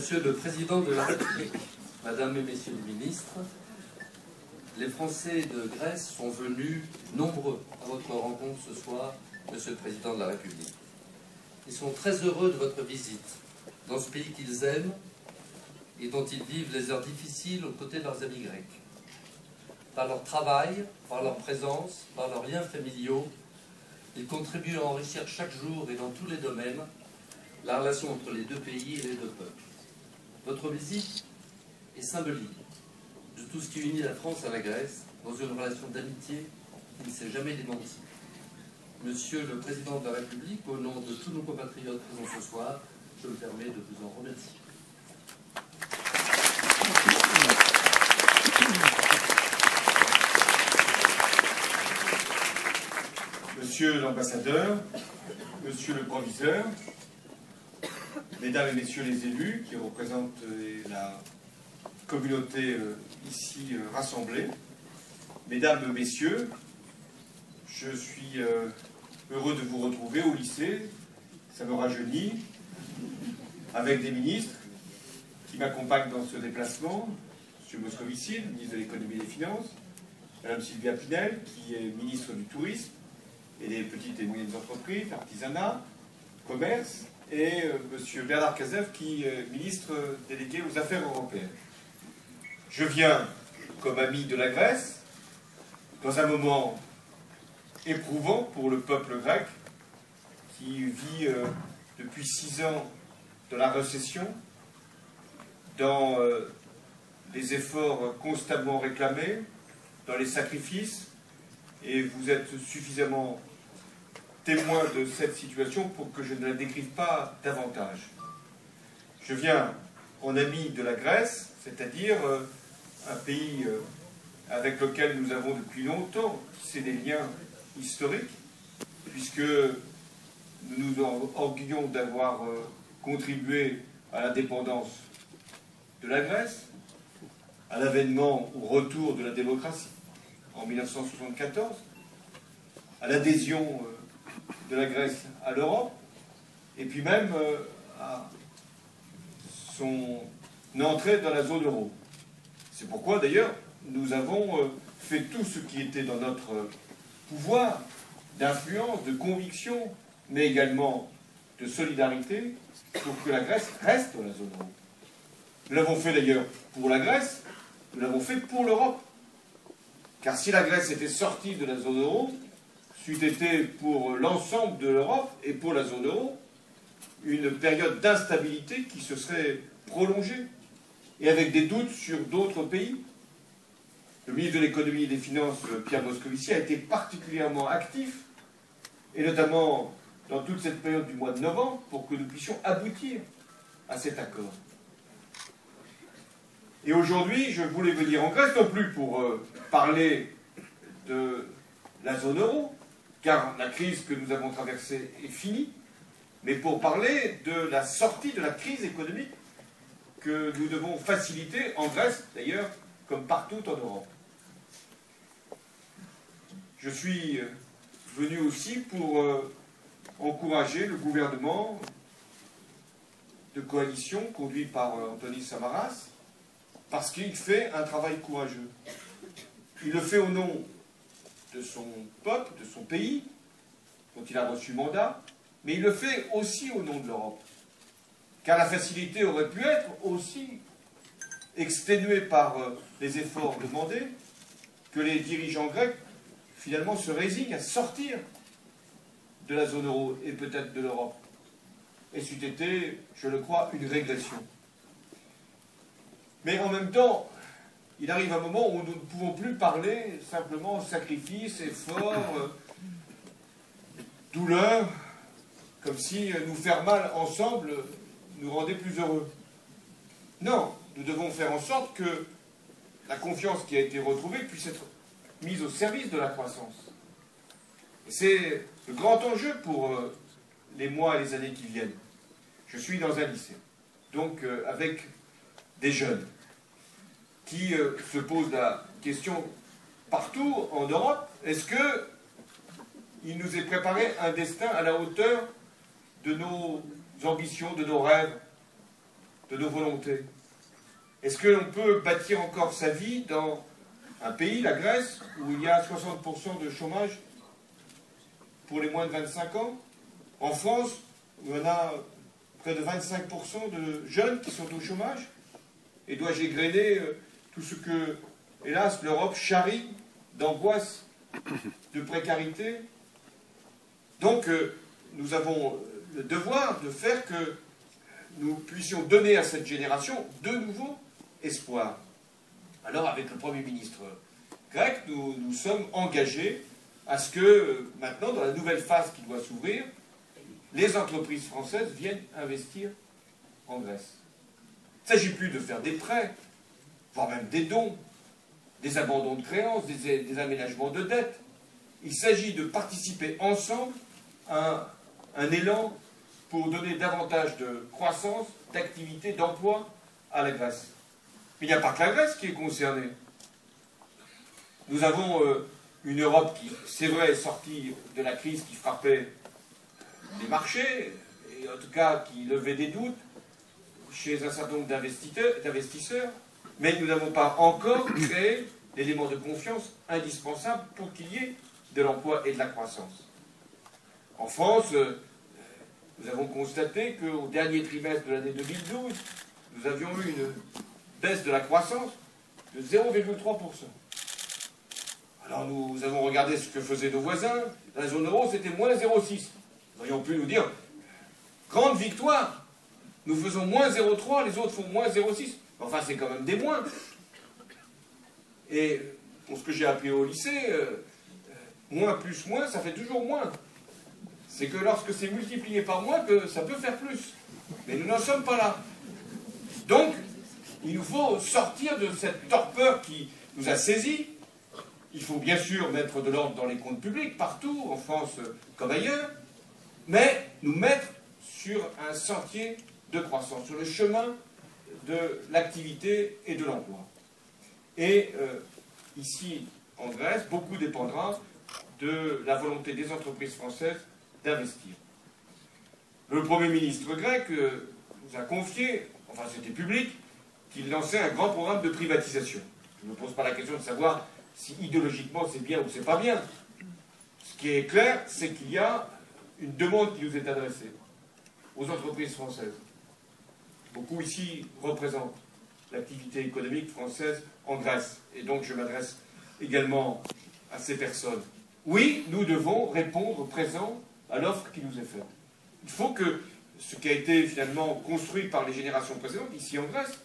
Monsieur le Président de la République, Madame et Messieurs les ministres, les Français de Grèce sont venus nombreux à votre rencontre ce soir, Monsieur le Président de la République. Ils sont très heureux de votre visite dans ce pays qu'ils aiment et dont ils vivent les heures difficiles aux côtés de leurs amis grecs. Par leur travail, par leur présence, par leurs liens familiaux, ils contribuent à enrichir chaque jour et dans tous les domaines la relation entre les deux pays et les deux peuples. Votre visite est symbolique de tout ce qui unit la France à la Grèce dans une relation d'amitié qui ne s'est jamais démentie. Monsieur le Président de la République, au nom de tous nos compatriotes présents ce soir, je me permets de vous en remercier. Monsieur l'ambassadeur, monsieur le proviseur, mesdames et messieurs les élus qui représentent la communauté ici rassemblée, mesdames, messieurs, je suis heureux de vous retrouver au lycée, ça me rajeunit, avec des ministres qui m'accompagnent dans ce déplacement, M. Moscovici, ministre de l'économie et des finances, Mme Sylvia Pinel, qui est ministre du tourisme et des petites et moyennes entreprises, artisanat, commerce, et M. Bernard Cazeneuve, qui est ministre délégué aux Affaires européennes. Je viens comme ami de la Grèce, dans un moment éprouvant pour le peuple grec, qui vit depuis 6 ans de la récession, dans les efforts constamment réclamés, dans les sacrifices, et vous êtes suffisamment témoin de cette situation pour que je ne la décrive pas davantage. Je viens en ami de la Grèce, c'est-à-dire un pays avec lequel nous avons depuis longtemps tissé des liens historiques, puisque nous nous enorgueillons d'avoir contribué à l'indépendance de la Grèce, à l'avènement au retour de la démocratie en 1974, à l'adhésion de la Grèce à l'Europe, et puis même à son entrée dans la zone euro. C'est pourquoi d'ailleurs nous avons fait tout ce qui était dans notre pouvoir d'influence, de conviction, mais également de solidarité pour que la Grèce reste dans la zone euro. Nous l'avons fait d'ailleurs pour la Grèce, nous l'avons fait pour l'Europe. Car si la Grèce était sortie de la zone euro, c'eût été pour l'ensemble de l'Europe et pour la zone euro une période d'instabilité qui se serait prolongée, et avec des doutes sur d'autres pays. Le ministre de l'économie et des finances, Pierre Moscovici, a été particulièrement actif, et notamment dans toute cette période du mois de novembre, pour que nous puissions aboutir à cet accord. Et aujourd'hui, je voulais venir en Grèce, non plus pour parler de la zone euro, car la crise que nous avons traversée est finie, mais pour parler de la sortie de la crise économique que nous devons faciliter en Grèce, d'ailleurs, comme partout en Europe. Je suis venu aussi pour encourager le gouvernement de coalition conduit par Antonis Samaras, parce qu'il fait un travail courageux. Il le fait au nom de son peuple, de son pays, dont il a reçu mandat, mais il le fait aussi au nom de l'Europe. Car la facilité aurait pu être aussi exténuée par les efforts demandés, que les dirigeants grecs, finalement, se résignent à sortir de la zone euro et peut-être de l'Europe. Et c'eût été, je le crois, une régression. Mais en même temps, il arrive un moment où nous ne pouvons plus parler simplement sacrifice, effort, douleur, comme si nous faire mal ensemble nous rendait plus heureux. Non, nous devons faire en sorte que la confiance qui a été retrouvée puisse être mise au service de la croissance. Et c'est le grand enjeu pour les mois et les années qui viennent. Je suis dans un lycée, donc avec des jeunes qui se posent la question partout en Europe, est-ce qu'il nous est préparé un destin à la hauteur de nos ambitions, de nos rêves? de nos volontés? Est-ce que l'on peut bâtir encore sa vie dans un pays, la Grèce, où il y a 60% de chômage pour les moins de 25 ans? En France, où il y en a près de 25% de jeunes qui sont au chômage? Et dois-je égrener tout ce que, hélas, l'Europe charrie d'angoisse, de précarité? Donc, nous avons le devoir de faire que nous puissions donner à cette génération de nouveaux espoirs. Alors, avec le Premier ministre grec, nous sommes engagés à ce que, maintenant, dans la nouvelle phase qui doit s'ouvrir, les entreprises françaises viennent investir en Grèce. Il ne s'agit plus de faire des prêts, voire même des dons, des abandons de créances, des aménagements de dettes. Il s'agit de participer ensemble à un élan pour donner davantage de croissance, d'activité, d'emploi à la Grèce. Mais il n'y a pas que la Grèce qui est concernée. Nous avons une Europe qui, c'est vrai, est sortie de la crise qui frappait les marchés, et en tout cas qui levait des doutes chez un certain nombre d'investisseurs, mais nous n'avons pas encore créé l'élément de confiance indispensable pour qu'il y ait de l'emploi et de la croissance. En France, nous avons constaté qu'au dernier trimestre de l'année 2012, nous avions eu une baisse de la croissance de 0,3%. Alors nous avons regardé ce que faisaient nos voisins. Dans la zone euro, c'était moins 0,6%. Nous aurions pu nous dire, grande victoire, nous faisons moins 0,3, les autres font moins 0,6. Enfin, c'est quand même des moins. Et pour ce que j'ai appris au lycée, moins plus moins, ça fait toujours moins. C'est que lorsque c'est multiplié par moins que ça peut faire plus. Mais nous n'en sommes pas là. Donc, il nous faut sortir de cette torpeur qui nous a saisis. Il faut bien sûr mettre de l'ordre dans les comptes publics, partout, en France comme ailleurs, mais nous mettre sur un sentier de croissance, sur le chemin de l'activité et de l'emploi. Et ici, en Grèce, beaucoup dépendra de la volonté des entreprises françaises d'investir. Le Premier ministre grec nous a confié, enfin c'était public, qu'il lançait un grand programme de privatisation. Je ne me pose pas la question de savoir si idéologiquement c'est bien ou c'est pas bien. Ce qui est clair, c'est qu'il y a une demande qui nous est adressée aux entreprises françaises. Beaucoup ici représentent l'activité économique française en Grèce. Et donc je m'adresse également à ces personnes. Oui, nous devons répondre présent à l'offre qui nous est faite. Il faut que ce qui a été finalement construit par les générations précédentes, ici en Grèce,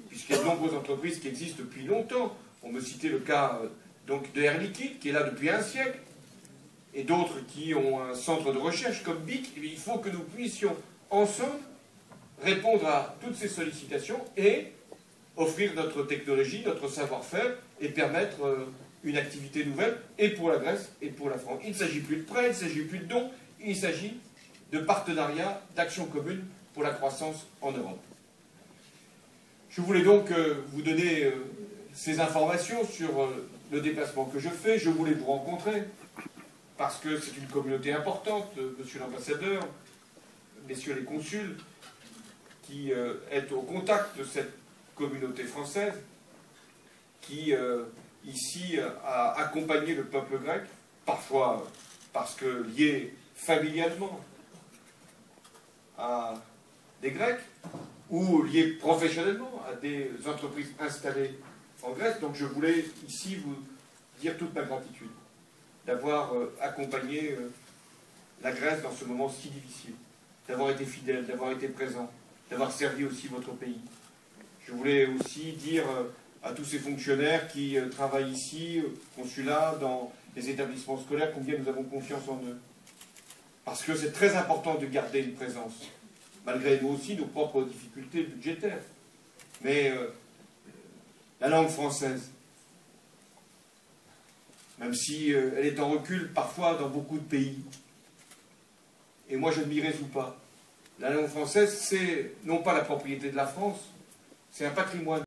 puisqu'il y a de nombreuses entreprises qui existent depuis longtemps. On me citait le cas donc de Air Liquide, qui est là depuis un siècle, et d'autres qui ont un centre de recherche comme BIC. Il faut que nous puissions ensemble répondre à toutes ces sollicitations et offrir notre technologie, notre savoir-faire, et permettre une activité nouvelle, et pour la Grèce, et pour la France. Il ne s'agit plus de prêts, il ne s'agit plus de dons, il s'agit de partenariats, d'actions communes pour la croissance en Europe. Je voulais donc vous donner ces informations sur le déplacement que je fais. Je voulais vous rencontrer, parce que c'est une communauté importante, monsieur l'ambassadeur, messieurs les consuls, qui est au contact de cette communauté française, qui ici a accompagné le peuple grec, parfois parce que lié familialement à des Grecs, ou lié professionnellement à des entreprises installées en Grèce. Donc je voulais ici vous dire toute ma gratitude d'avoir accompagné la Grèce dans ce moment si difficile, d'avoir été fidèle, d'avoir été présent, d'avoir servi aussi votre pays. Je voulais aussi dire à tous ces fonctionnaires qui travaillent ici, au consulat, dans les établissements scolaires, combien nous avons confiance en eux. Parce que c'est très important de garder une présence, malgré nous aussi nos propres difficultés budgétaires. Mais la langue française, même si elle est en recul parfois dans beaucoup de pays, et moi je ne m'y résous pas, la langue française, c'est non pas la propriété de la France, c'est un patrimoine.